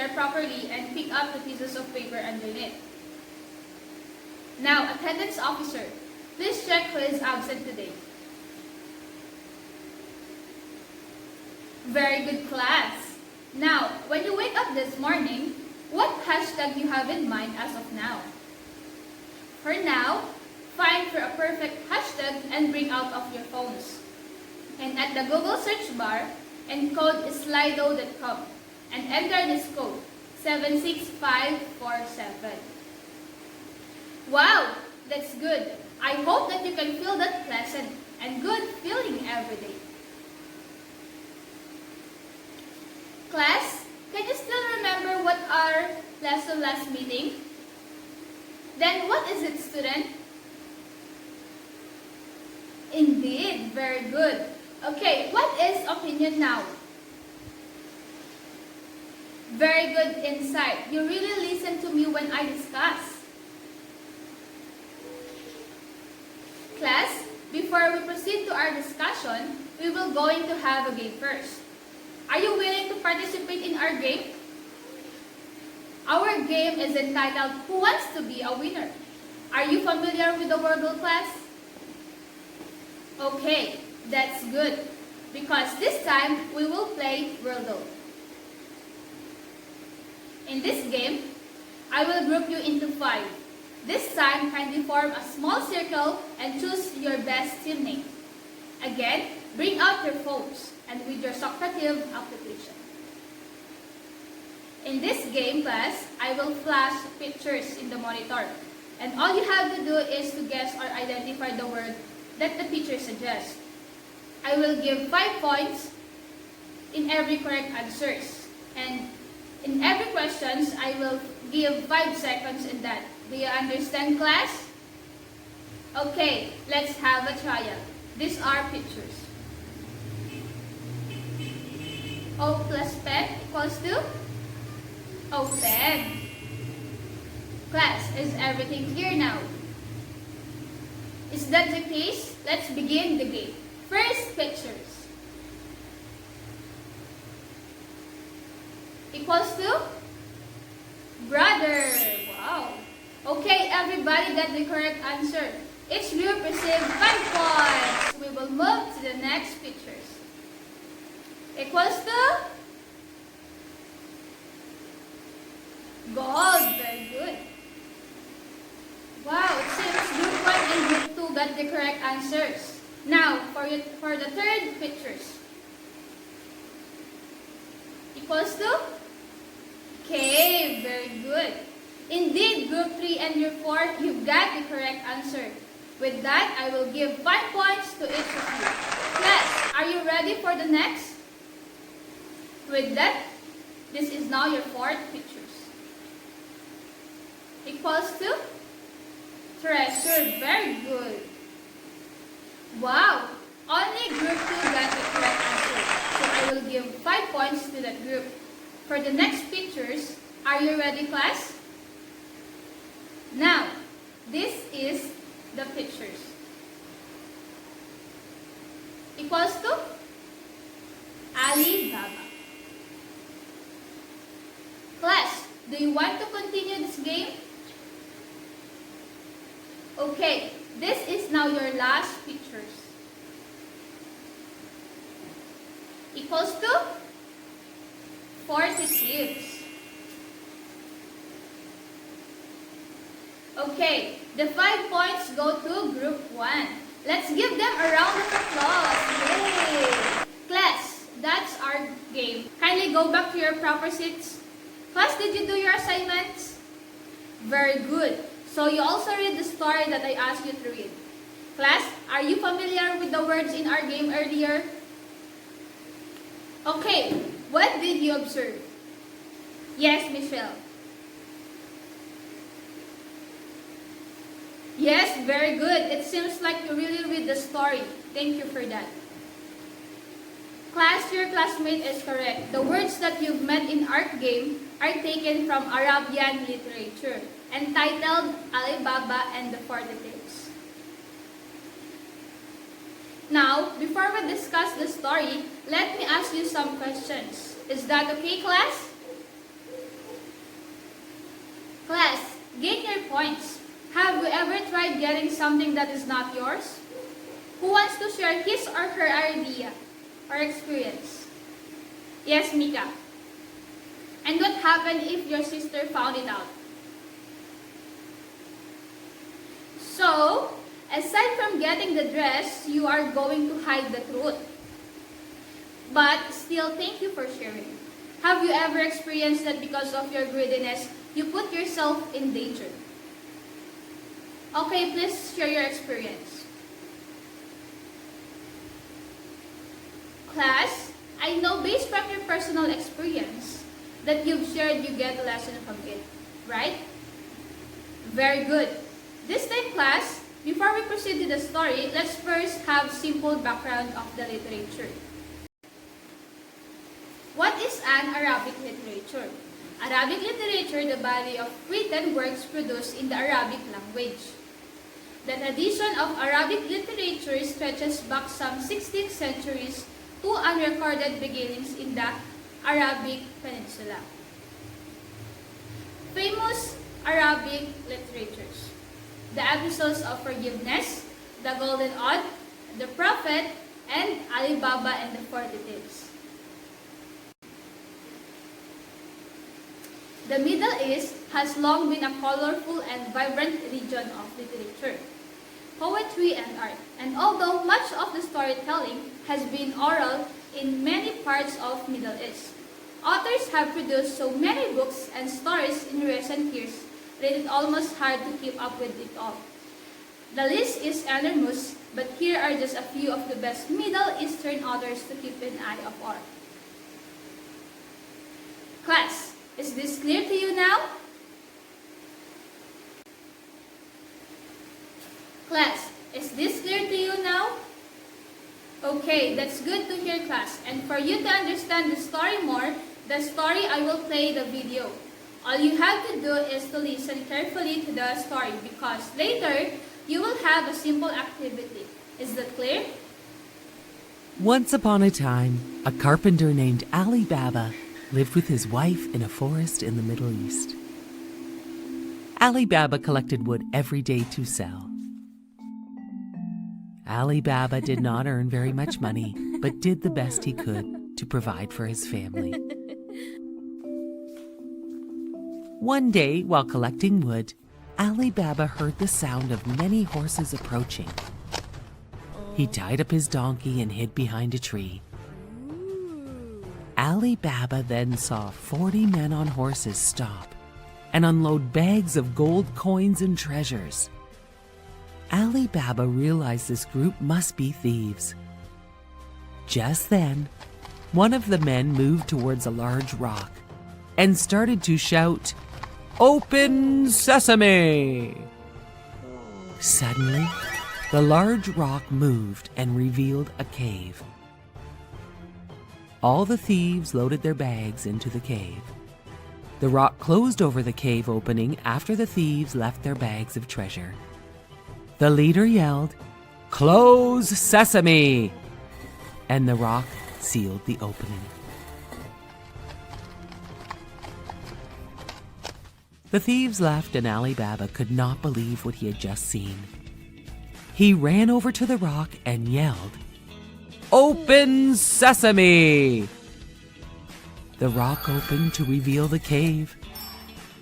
chair properly and pick up the pieces of paper underneath. Now, attendance officer, please check who is absent today. Very good, class. Now, when you wake up this morning, what hashtag you have in mind as of now? For now, find for a perfect hashtag and bring out of your phones. And at the Google search bar, encode slido.com and enter this code 76547. Wow, that's good. I hope that you can feel that pleasant and good feeling every day. Class, can you still remember what our lesson last meeting? Then what is it, student? Indeed, very good. Okay, what is opinion now? Very good insight. You really listen to me when I discuss. Class, before we proceed to our discussion, we will going to have a game first. Are you willing to participate in our game? Our game is entitled, Who Wants to Be a Winner? Are you familiar with the Wordle, class? Okay, that's good. Because this time, we will play Wordle. In this game, I will group you into 5. This time, kindly form a small circle and choose your best team name. Again, bring out your phones and with your Socrative application. In this game, class, I will flash pictures in the monitor. And all you have to do is to guess or identify the word that the picture suggests. I will give 5 points in every correct answers. And in every questions, I will give 5 seconds in that. Do you understand, class? Okay, let's have a trial. These are pictures. O plus pen equals to open. Class, is everything clear now? Is that the case? Let's begin the game. First pictures. Equals to brother. Wow. Okay, everybody got the correct answer. Each group received 5 points. We will move to the next pictures. Equals to gold. Very good. Wow, it seems group 1 and group 2 got the correct answers. Now, for the third pictures. Equals to cave. Very good. Indeed, group 3 and group 4, you got the correct answer. With that, I will give 5 points to each of you. Class, are you ready for the next? With that, this is now your 4th pictures. Equals to treasure. Very good. Wow, only group 2 got the correct answer. So I will give 5 points to that group. For the next pictures, are you ready, class? Now, this is the pictures. Equals to Alibaba. Class, do you want to continue this game? Okay, this is now your last pictures. Equals to 46. Okay, the 5 points go to group 1. Let's give them a round of applause. Yay! Class, that's our game. Kindly go back to your proper seats. Class, did you do your assignments? Very good. So you also read the story that I asked you to read. Class, are you familiar with the words in our game earlier? Okay, what did you observe? Yes, Michelle. Yes, very good. It seems like you really read the story. Thank you for that. Class, your classmate is correct. The words that you've met in art game are taken from Arabian literature, entitled Alibaba and the 40 Thieves. Now, before we discuss the story, let me ask you some questions. Is that okay, class? Class, gain your points. Have you ever tried getting something that is not yours? Who wants to share his or her idea or experience? Yes, Mika. And what happened if your sister found it out? So, aside from getting the dress, you are going to hide the truth. But still, thank you for sharing. Have you ever experienced that because of your greediness, you put yourself in danger? Okay, please share your experience. Class, I know based from your personal experience that you've shared you get a lesson from it, right? Very good. This time, class, before we proceed to the story, let's first have simple background of the literature. What is an Arabic literature? Arabic literature, the body of written works produced in the Arabic language. The tradition of Arabic literature stretches back some 16th centuries to unrecorded beginnings in the Arabic Peninsula. Famous Arabic literatures: the Epistles of Forgiveness, the Golden Ode, the Prophet, and Ali Baba and the 40 Thieves. The Middle East has long been a colorful and vibrant region of literature, poetry, and art. And although much of the storytelling has been oral in many parts of Middle East, authors have produced so many books and stories in recent years that it's almost hard to keep up with it all. The list is enormous, but here are just a few of the best Middle Eastern authors to keep an eye of on. Class, is this clear to you now? Class, is this clear to you now? Okay, that's good to hear, class. And for you to understand the story more, I will play the video. All you have to do is to listen carefully to the story because later you will have a simple activity. Is that clear? Once upon a time, a carpenter named Ali Baba lived with his wife in a forest in the Middle East. Ali Baba collected wood every day to sell. Ali Baba did not earn very much money, but did the best he could to provide for his family. One day, while collecting wood, Ali Baba heard the sound of many horses approaching. He tied up his donkey and hid behind a tree. Ali Baba then saw 40 men on horses stop and unload bags of gold coins and treasures. Ali Baba realized this group must be thieves. Just then, one of the men moved towards a large rock and started to shout, "Open sesame!" Suddenly, the large rock moved and revealed a cave. All the thieves loaded their bags into the cave. The rock closed over the cave opening after the thieves left their bags of treasure. The leader yelled, "Close sesame!" and the rock sealed the opening. The thieves left and Ali Baba could not believe what he had just seen. He ran over to the rock and yelled, "Open sesame!" The rock opened to reveal the cave.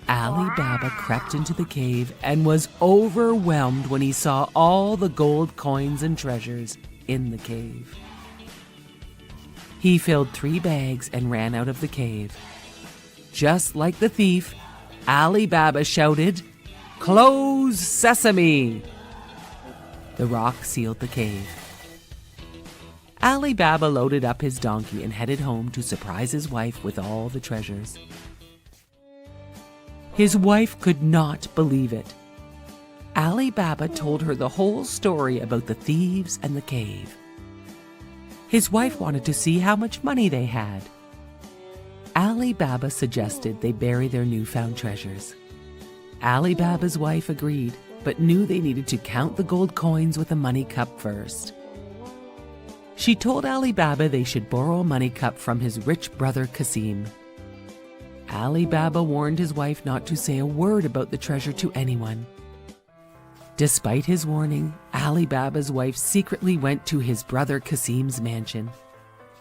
Ali Baba crept into the cave and was overwhelmed when he saw all the gold coins and treasures in the cave. He filled 3 bags and ran out of the cave. Just like the thief, Ali Baba shouted, "Close sesame!" The rock sealed the cave. Ali Baba loaded up his donkey and headed home to surprise his wife with all the treasures. His wife could not believe it. Ali Baba told her the whole story about the thieves and the cave. His wife wanted to see how much money they had. Ali Baba suggested they bury their newfound treasures. Ali Baba's wife agreed, but knew they needed to count the gold coins with a money cup first. She told Ali Baba they should borrow a money cup from his rich brother Qasim. Ali Baba warned his wife not to say a word about the treasure to anyone. Despite his warning, Ali Baba's wife secretly went to his brother Kasim's mansion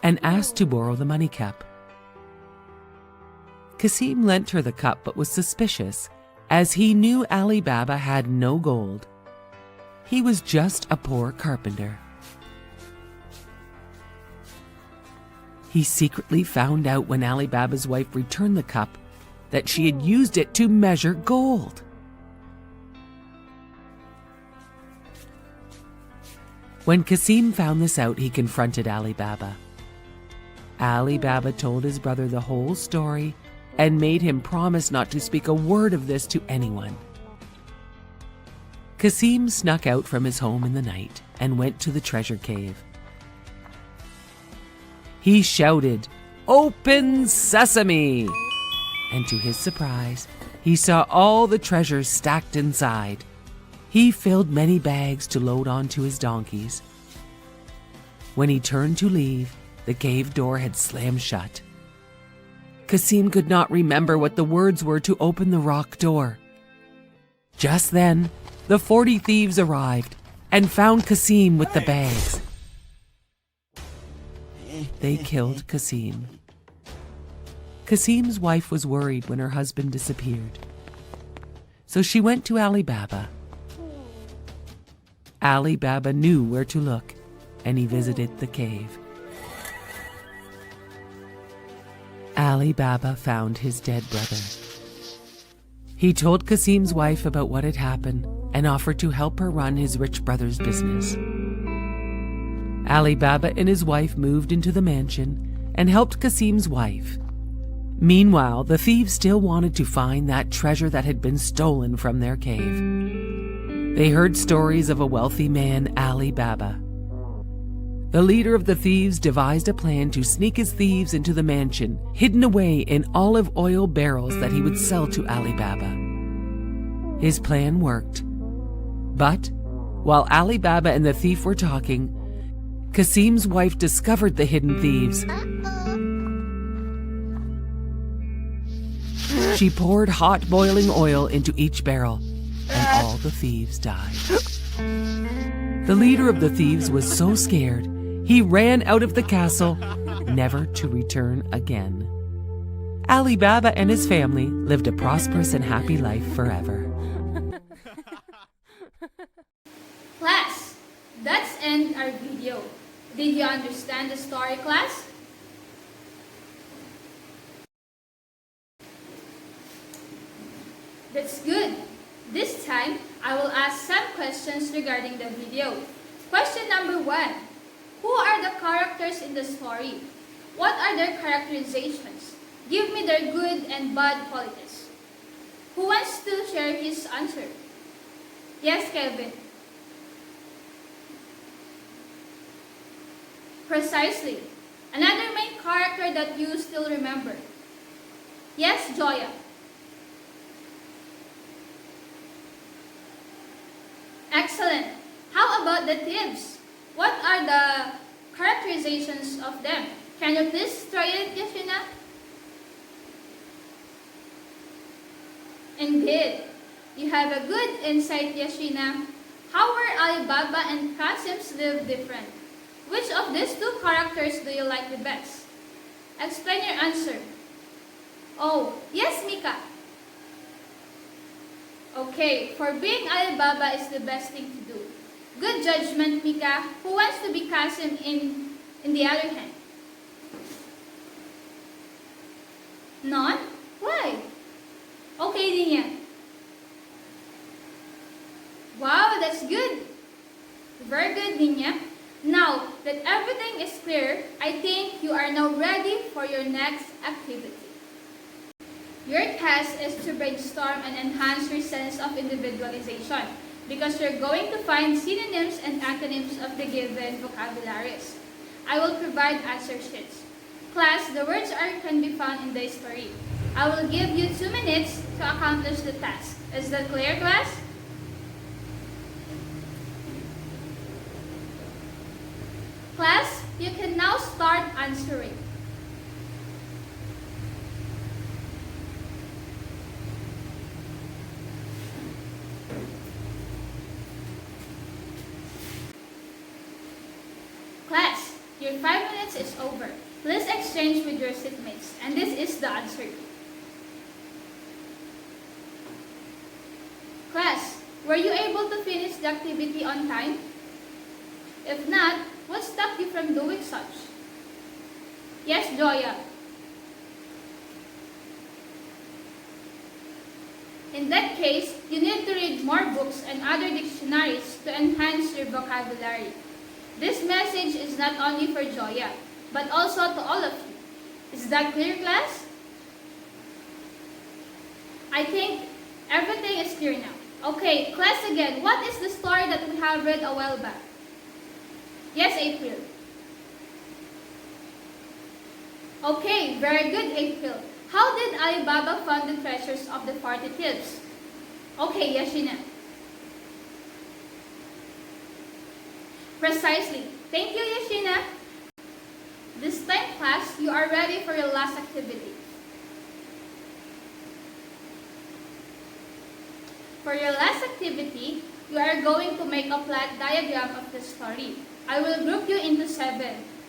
and asked to borrow the money cup. Kasim lent her the cup but was suspicious, as he knew Ali Baba had no gold. He was just a poor carpenter. He secretly found out when Ali Baba's wife returned the cup that she had used it to measure gold. When Kasim found this out, he confronted Ali Baba. Ali Baba told his brother the whole story and made him promise not to speak a word of this to anyone. Kasim snuck out from his home in the night and went to the treasure cave. He shouted, "Open sesame!" And to his surprise, he saw all the treasures stacked inside. He filled many bags to load onto his donkeys. When he turned to leave, the cave door had slammed shut. Kasim could not remember what the words were to open the rock door. Just then, the 40 thieves arrived and found Kasim with the bags. They killed Kasim. Kasim's wife was worried when her husband disappeared. So she went to Ali Baba. Ali Baba knew where to look, and he visited the cave. Ali Baba found his dead brother. He told Kasim's wife about what had happened and offered to help her run his rich brother's business. Ali Baba and his wife moved into the mansion and helped Kasim's wife. Meanwhile, the thieves still wanted to find that treasure that had been stolen from their cave. They heard stories of a wealthy man, Ali Baba. The leader of the thieves devised a plan to sneak his thieves into the mansion, hidden away in olive oil barrels that he would sell to Ali Baba. His plan worked. But while Ali Baba and the thief were talking, Kasim's wife discovered the hidden thieves. She poured hot boiling oil into each barrel, and all the thieves died. The leader of the thieves was so scared, he ran out of the castle, never to return again. Ali Baba and his family lived a prosperous and happy life forever. Class, that's end our video. Did you understand the story, class? That's good. This time, I will ask some questions regarding the video. Question number 1. Who are the characters in the story? What are their characterizations? Give me their good and bad qualities. Who wants to share his answer? Yes, Kelvin. Precisely. Another main character that you still remember. Yes, Joya. Excellent. How about the thieves? What are the characterizations of them? Can you please try it, Yashiena? Indeed. You have a good insight, Yashiena. How were Ali Baba and Kasim's live different? Which of these two characters do you like the best? Explain your answer. Oh, yes, Mika. Okay, for being Ali Baba is the best thing to do. Good judgment, Mika. Who wants to be Kasim in the other hand? None? Why? Okay, Dinya. Wow, that's good. Very good, Dinya. Now that everything is clear, I think you are now ready for your next activity. Your task is to brainstorm and enhance your sense of individualization because you're going to find synonyms and antonyms of the given vocabularies. I will provide answer sheets. Class, the words can be found in the story. I will give you 2 minutes to accomplish the task. Is that clear, class? Class, you can now start answering. 5 minutes is over. Please exchange with your seatmates. And this is the answer. Class, were you able to finish the activity on time? If not, what stopped you from doing such? Yes, Joya. In that case, you need to read more books and other dictionaries to enhance your vocabulary. This message is not only for Joya, but also to all of you. Is that clear, class? I think everything is clear now. Okay, class again, what is the story that we have read a while back? Yes, April. Okay, very good, April. How did Alibaba find the treasures of the 40 thieves? Okay, Yashiena. Precisely. Thank you, Yashiena. This time, class, you are ready for your last activity. For your last activity, you are going to make a plot diagram of the story. I will group you into 7.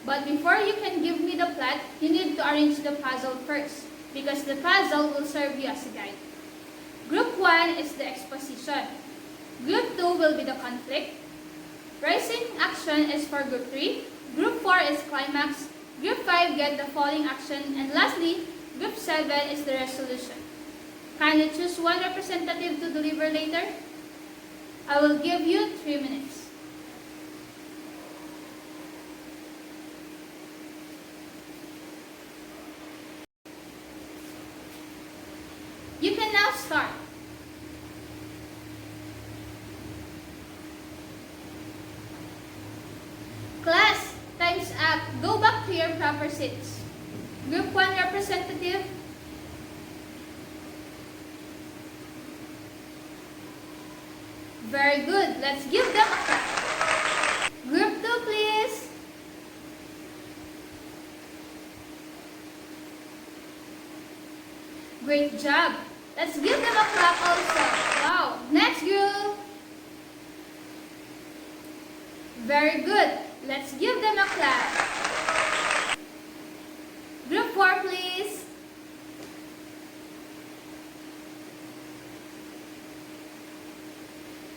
But before you can give me the plot, you need to arrange the puzzle first, because the puzzle will serve you as a guide. Group 1 is the exposition. Group 2 will be the conflict. Rising action is for Group 3. Group 4 is climax. Group 5 get the falling action. And lastly, Group 7 is the resolution. Can you choose one representative to deliver later? I will give you 3 minutes. You can now start. Class, time's up. Go back to your proper seats. Group 1 representative. Very good. Let's give them a clap. Group 2, please. Great job. Let's give them a clap also. Wow. Next group. Very good. Let's give them a clap. Group 4, please.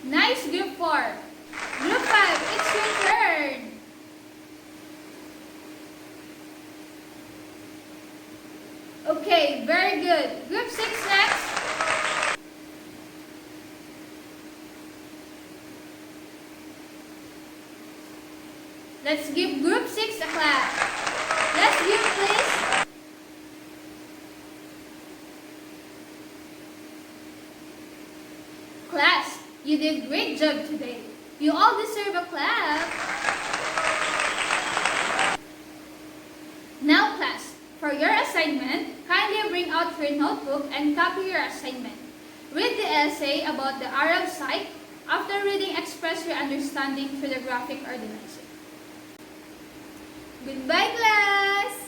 Nice, Group 4. Group 5, it's your turn. Okay, very good. Group 6 next. Let's give Group 6 a clap. Let's give, please. Class, you did a great job today. You all deserve a clap. Now, class, for your assignment, kindly bring out your notebook and copy your assignment. Read the essay about the Arab site. After reading, express your understanding through the graphic organizer. Goodbye, class!